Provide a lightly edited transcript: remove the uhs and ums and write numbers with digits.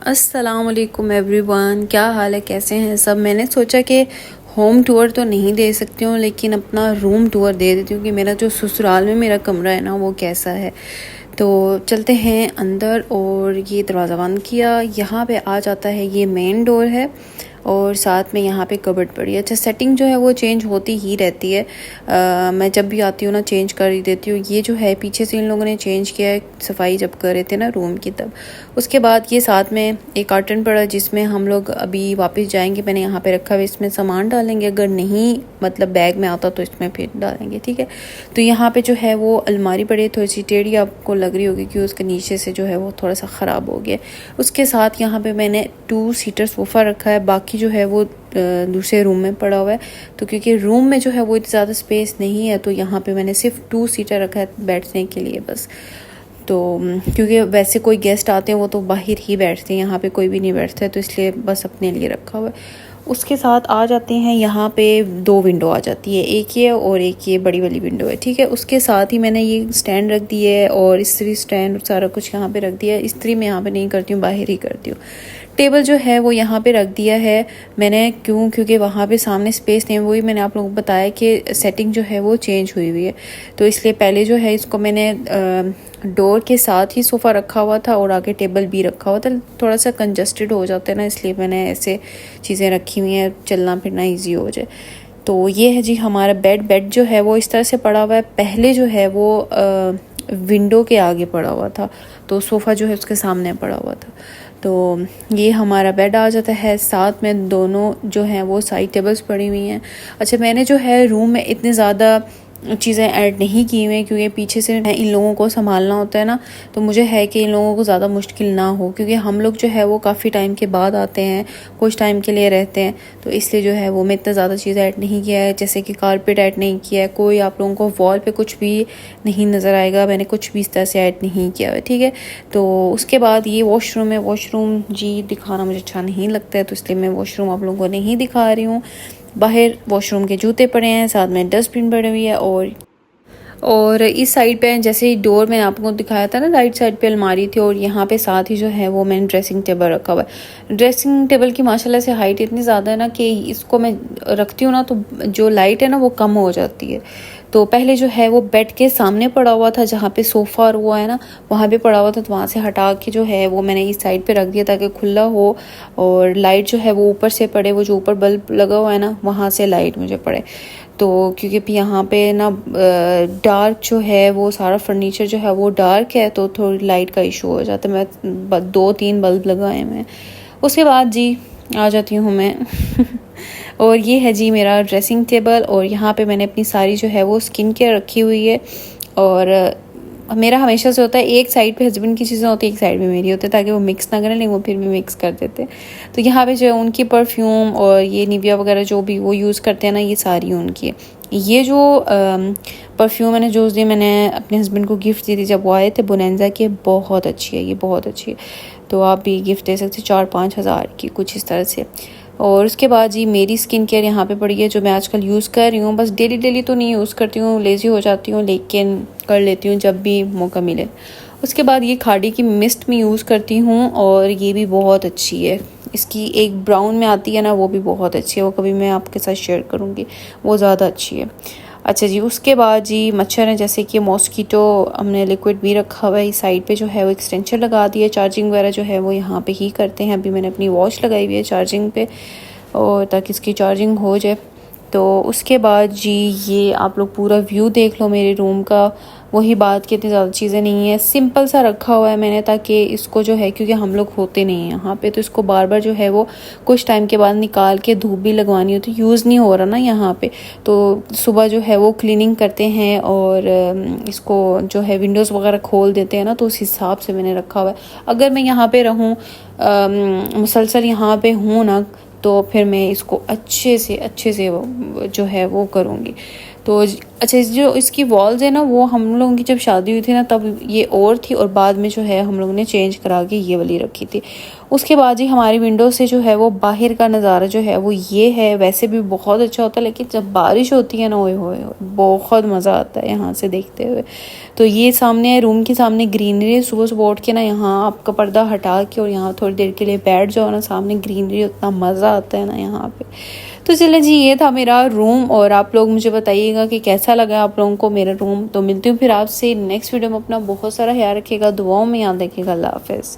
अस्सलाम वालेकुम एवरीवन, क्या हाल है, कैसे हैं सब। मैंने सोचा कि होम टूर तो नहीं दे सकती हूँ लेकिन अपना रूम टूर दे देती हूँ कि मेरा जो ससुराल में मेरा कमरा है ना वो कैसा है। तो चलते हैं अंदर और ये दरवाज़ा बंद किया। यहाँ पे आ जाता है, ये मेन डोर है और साथ में यहाँ पे कबर्ड पड़ी है। अच्छा, सेटिंग जो है वो चेंज होती ही रहती है। मैं जब भी आती हूँ ना चेंज कर ही देती हूँ। ये जो है पीछे से इन लोगों ने चेंज किया है, सफाई जब कर रहे थे ना रूम की तब। उसके बाद ये साथ में एक कार्टन पड़ा जिसमें हम लोग अभी वापस जाएंगे। मैंने यहाँ पे रखा हुआ, इसमें सामान डालेंगे। अगर नहीं मतलब बैग में आता तो इसमें फिर डालेंगे, ठीक है। तो यहाँ पे जो है वो अलमारी पड़ी है, थोड़ी सी टेढ़ी आपको लग रही होगी क्योंकि उसके नीचे से जो है वो थोड़ा सा ख़राब हो गया। उसके साथ यहाँ पे मैंने 2 सीटर सोफ़ा रखा है, बाकी जो है वो दूसरे रूम में पड़ा हुआ है। तो क्योंकि रूम में जो है वो इतनी ज़्यादा स्पेस नहीं है तो यहाँ पे मैंने सिर्फ 2 सीटर रखा है बैठने के लिए बस। तो क्योंकि वैसे कोई गेस्ट आते हैं वो तो बाहर ही बैठते हैं, यहाँ पे कोई भी नहीं बैठता है, तो इसलिए बस अपने लिए रखा हुआ है। उसके साथ आ जाते हैं, यहाँ पे 2 विंडो आ जाती है, एक ये और एक ये बड़ी वाली विंडो है, ठीक है। उसके साथ ही मैंने ये स्टैंड रख दी है और इस्त्री स्टैंड और सारा कुछ यहाँ पे रख दिया है। इस्त्री मैं यहाँ पे नहीं करती हूँ, बाहर ही करती हूँ। टेबल जो है वो यहाँ पे रख दिया है मैंने, क्योंकि वहाँ पे सामने स्पेस नहीं है। वही मैंने आप लोगों को बताया कि सेटिंग जो है वो चेंज हुई हुई है, तो इसलिए पहले जो है इसको मैंने डोर के साथ ही सोफ़ा रखा हुआ था और आगे टेबल भी रखा हुआ था। थोड़ा सा कंजस्टेड हो जाता है ना, इसलिए मैंने ऐसे चीज़ें रखी हुई हैं, चलना फिरना ईजी हो जाए। तो ये है जी हमारा बेड जो है वो इस तरह से पड़ा हुआ है। पहले जो है वो विंडो के आगे पड़ा हुआ था, तो सोफ़ा जो है उसके सामने पड़ा हुआ था। तो ये हमारा बेड आ जाता है। साथ में दोनों जो हैं वो साइड टेबल्स पड़ी हुई हैं। अच्छा, मैंने जो है रूम में इतने ज़्यादा चीज़ें ऐड नहीं की हुई हैं क्योंकि पीछे से इन लोगों को संभालना होता है ना, तो मुझे है कि इन लोगों को ज़्यादा मुश्किल ना हो, क्योंकि हम लोग जो है वो काफ़ी टाइम के बाद आते हैं, कुछ टाइम के लिए रहते हैं, तो इसलिए जो है वो मैं इतना ज़्यादा चीज़ ऐड नहीं किया है। जैसे कि कारपेट ऐड नहीं किया है, कोई आप लोगों को वॉल पे कुछ भी नहीं नज़र आएगा, मैंने कुछ भी इस तरह से ऐड नहीं किया है, ठीक है। तो उसके बाद ये वॉशरूम है। वॉशरूम जी दिखाना मुझे अच्छा नहीं लगता है, तो इसलिए मैं वॉशरूम आप लोगों को नहीं दिखा रही हूँ। बाहर वॉशरूम के जूते पड़े हैं, साथ में डस्टबिन पड़ी हुई है और इस साइड पे जैसे ही डोर मैंने आपको दिखाया था ना, राइट साइड पे अलमारी थी और यहाँ पे साथ ही जो है वो मैंने ड्रेसिंग टेबल रखा हुआ है। ड्रेसिंग टेबल की माशाल्लाह से हाइट इतनी ज़्यादा है ना कि इसको मैं रखती हूँ ना तो जो लाइट है ना वो कम हो जाती है। तो पहले जो है वो बेड के सामने पड़ा हुआ था, जहाँ पे सोफ़ा और वो है ना वहाँ पे पड़ा हुआ था, तो वहाँ से हटा के जो है वो मैंने इस साइड पे रख दिया ताकि खुला हो और लाइट जो है वो ऊपर से पड़े, वो जो ऊपर बल्ब लगा हुआ है ना वहाँ से लाइट मुझे पड़े। तो क्योंकि यहाँ पे ना डार्क जो है वो सारा फर्नीचर जो है वो डार्क है, तो थोड़ी लाइट का इशू हो जाता है। मैं 2-3 बल्ब लगाए मैं। उसके बाद जी आ जाती हूँ मैं और ये है जी मेरा ड्रेसिंग टेबल और यहाँ पे मैंने अपनी सारी जो है वो स्किन केयर रखी हुई है। और मेरा हमेशा से होता है एक साइड पे हस्बैंड की चीज़ें होती है, एक साइड पे मेरी होती है, ताकि वो मिक्स ना करें, लेकिन वो फिर भी मिक्स कर देते हैं। तो यहाँ पे जो है उनकी परफ्यूम और ये निविया वगैरह जो भी वो यूज़ करते हैं ना, ये सारी उनकी है। ये जो परफ्यूम मैंने जो उस दिन मैंने अपने हस्बैंड को गिफ्ट दी थी जब वो आए थे, बोनेंजा की, बहुत अच्छी है, ये बहुत अच्छी है। तो आप भी गिफ्ट दे सकते 4-5 हज़ार की कुछ इस तरह से। और उसके बाद जी मेरी स्किन केयर यहाँ पे पड़ी है जो मैं आजकल यूज़ कर रही हूँ। बस डेली तो नहीं यूज़ करती हूँ, लेज़ी हो जाती हूँ, लेकिन कर लेती हूँ जब भी मौका मिले। उसके बाद ये खाड़ी की मिस्ट में यूज़ करती हूँ और ये भी बहुत अच्छी है। इसकी एक ब्राउन में आती है ना, वो भी बहुत अच्छी है, वो कभी मैं आपके साथ शेयर करूँगी, वो ज़्यादा अच्छी है। अच्छा जी, उसके बाद जी मच्छर है, जैसे कि मॉस्कीटो हमने लिक्विड भी रखा हुआ है। इस साइड पे जो है वो एक्सटेंशन लगा दिया, चार्जिंग वगैरह जो है वो यहाँ पे ही करते हैं। अभी मैंने अपनी वॉच लगाई हुई है चार्जिंग पे, और ताकि इसकी चार्जिंग हो जाए। तो उसके बाद जी ये आप लोग पूरा व्यू देख लो मेरे रूम का। वही बात कि इतनी ज़्यादा चीज़ें नहीं है, सिंपल सा रखा हुआ है मैंने, ताकि इसको जो है, क्योंकि हम लोग होते नहीं हैं यहाँ पे, तो इसको बार बार जो है वो कुछ टाइम के बाद निकाल के धूप भी लगवानी होती है, यूज़ नहीं हो रहा ना यहाँ पे। तो सुबह जो है वो क्लीनिंग करते हैं और इसको जो है विंडोज़ वगैरह खोल देते हैं ना, तो उस हिसाब से मैंने रखा हुआ है। अगर मैं यहाँ पे रहूँ मुसलसल यहाँ पे हूँ ना, तो फिर मैं इसको अच्छे से जो है वो करूँगी। तो अच्छा, जो इसकी वॉल्स है ना, वो हम लोगों की जब शादी हुई थी ना तब ये और थी, और बाद में जो है हम लोगों ने चेंज करा के ये वाली रखी थी। उसके बाद ही हमारी विंडो से जो है वो बाहर का नज़ारा जो है वो ये है। वैसे भी बहुत अच्छा होता है, लेकिन जब बारिश होती है ना, ओए होए बहुत मज़ा आता है यहाँ से देखते हुए। तो ये सामने रूम के सामने ग्रीनरी है। सुबह सुबह उठ के ना यहाँ आपका पर्दा हटा के और यहाँ थोड़ी देर के लिए बैठ जाओ ना, सामने ग्रीनरी, उतना मज़ा आता है ना यहाँ पे। तो चलो जी, ये था मेरा रूम, और आप लोग मुझे बताइएगा कि कैसा लगा आप लोगों को मेरा रूम। तो मिलती हूँ फिर आपसे नेक्स्ट वीडियो में। अपना बहुत सारा ख्याल रखिएगा, दुआओं में याद रखिएगा। अल्लाह हाफ़िज़।